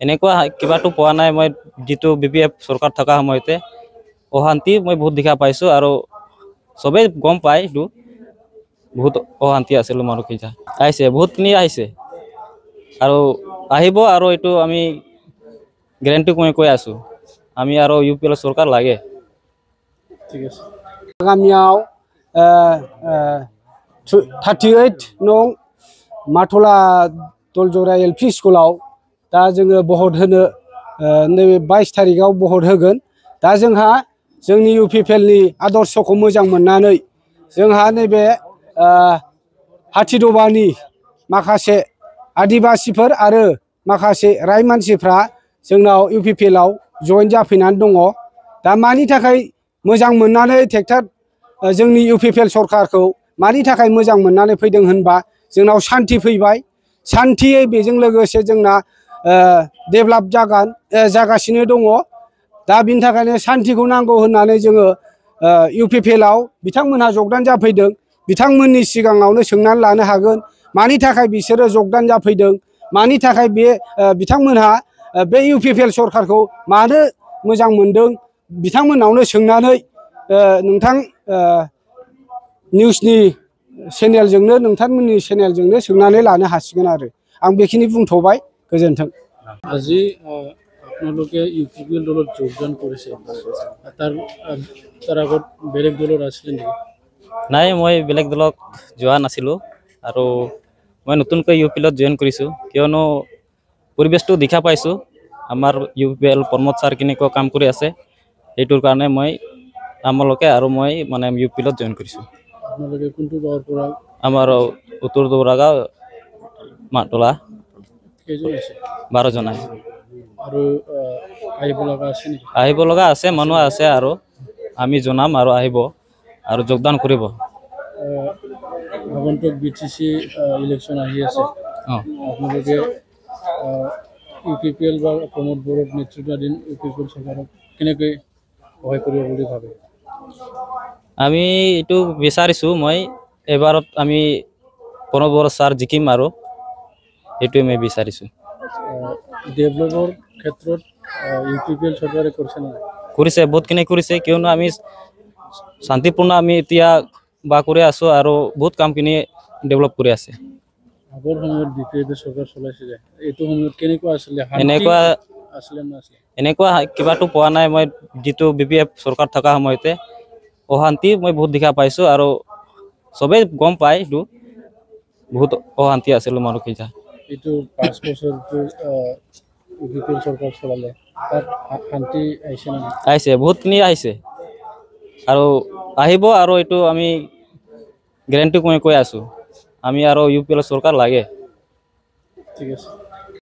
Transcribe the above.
এনেকুৱা কিবাটো পোৱা নাই মই যেটো BPF সৰকাৰ থাকা সময়তে অশান্তি মই বহুত দেখা পাইছো আৰু সবে গম পায় এইটো বহুত অশান্তি আছিল মানুহকেইটা আহিছে বহুতখিনি আহিছে আৰু আহিব আৰু এইটো আমি গ্যাৰান্টি কৈ আছো আমি আৰু UPL সরকার লাগে ঠিক আছে गामियाव 38 नं माथला दलजरा LP स्कुलाव दा जोङो भट होनो नैबे 22 तारिखआव भट होगोन दा जोंहा जोंनि UPPL नि आदर्शखौ मोजां मोननानै जोंहा नैबे हाथिदबानि माखासे आदिबासिफोर आरो माखासे राय मानसिफ्रा जोंनाव UPPL आव जइन जाफैनानै दङ दा मानि थाखाय मोजां मोननानै ट्रेक्टर जोंनि UPPL सरकारखौ मानि थाखाय मोजां मोननानै फैदों होनबा जोंनाव शान्ति फैबाय शान्तियै बेजों लोगोसे जोंना डेभेलप जागासिनो दङ दा बिनि थाखायनो शान्तिखौ नांगौ होननानै जोङो UPPL आव बिथांमोनहा जगदान जाफैदों बिथांमोननि सिगाङावनो सोंनानै लानो हागोन मानि थाखाय बिसोरो जगदान जाफैदों मानि थाखाय बे बिथांमोनहा बे UPPL सरकारखौ मानो मोजां मोनदों बिथांमोननावनो सोंनानै नोंथां निउसनि चेनेलजोंनो नोंथांमोननि चेनेलजोंनो सोंनानै लानो हासिगोन आरो आं बेखिनि बुंथ'बाय गोजोन्थों আজি আপোনালোকে UPPL দলত যোগদান কৰিছে তাৰ আগত বেলেগ দলত আছিলে নেকি নাই মই বেলেগ দলত যোৱা নাছিলো আৰু মই নতুনকৈ UPPL জয়েন কৰিছো কিয়নো পৰিবেশটো দেখা পাইছো আমাৰ UPPL প্ৰমোদ ছাৰ কেনেকৈ কাম কৰি আছে এইটোৰ কাৰণে মই আমালোকে আৰু মই মানে UPPL জয়েন কৰিছো আপোনালোকে কোনটো গাঁৱৰ পৰা আমাৰ উত্তৰ দৌৰাগাঁও মাতলা কেইজন আছে 12 জন আছে আৰু আহিব লগা আছে নেকি আহিব লগা আছে মানুহ আছে আৰু আমি জনাম আৰু আহিব আৰু যোগদান কৰিব আগন্তুক BTC ইলেকশন আহি আছে আপোনালোকে UPPL বা প্ৰমোদ বড়োৰ নেতৃত্বাধীন UPPL চৰকাৰক কেনেকৈ সহায় কৰিব বুলি ভাবে আমি এটো বিচাৰিছো মই এবাৰত আমি প্ৰমোদ বড়ো ছাৰ জিকিম আৰু এটো মই বিচাৰিছো ডেভেলপৰ ক্ষেত্ৰত UPPL চৰকাৰে কৰিছে বহুতখিনি কৰিছে কিয়নো আমি শান্তিপূৰ্ণ আমি এতিয়া বা কৰি আছো আৰু বহুত কামখিনি ডেভেলপ কৰি আছে আগৰ সময়ত BPF চৰকাৰ চলাইছিলে এইটো সময়ত কেনেকুৱা আছিলে এনেকুৱা কিবাটো পোৱা নাই মই যেটো BPF সৰকাৰ থাকা সময়তে অশান্তি মই বহুত দেখা পাইছো আৰু সবে গম পায় এইটো বহুত অশান্তি আছিল মানুহকেইটা এইটো 5 বছৰ UPPL চৰকাৰ চলালে তাত শান্তি আহিছে বহুতখিনি আহিছে আৰু আহিব আৰু এইটো আমি গ্যাৰান্টি কৈ আছো আমি আৰু UPPL সৰকাৰ লাগে ঠিক আছে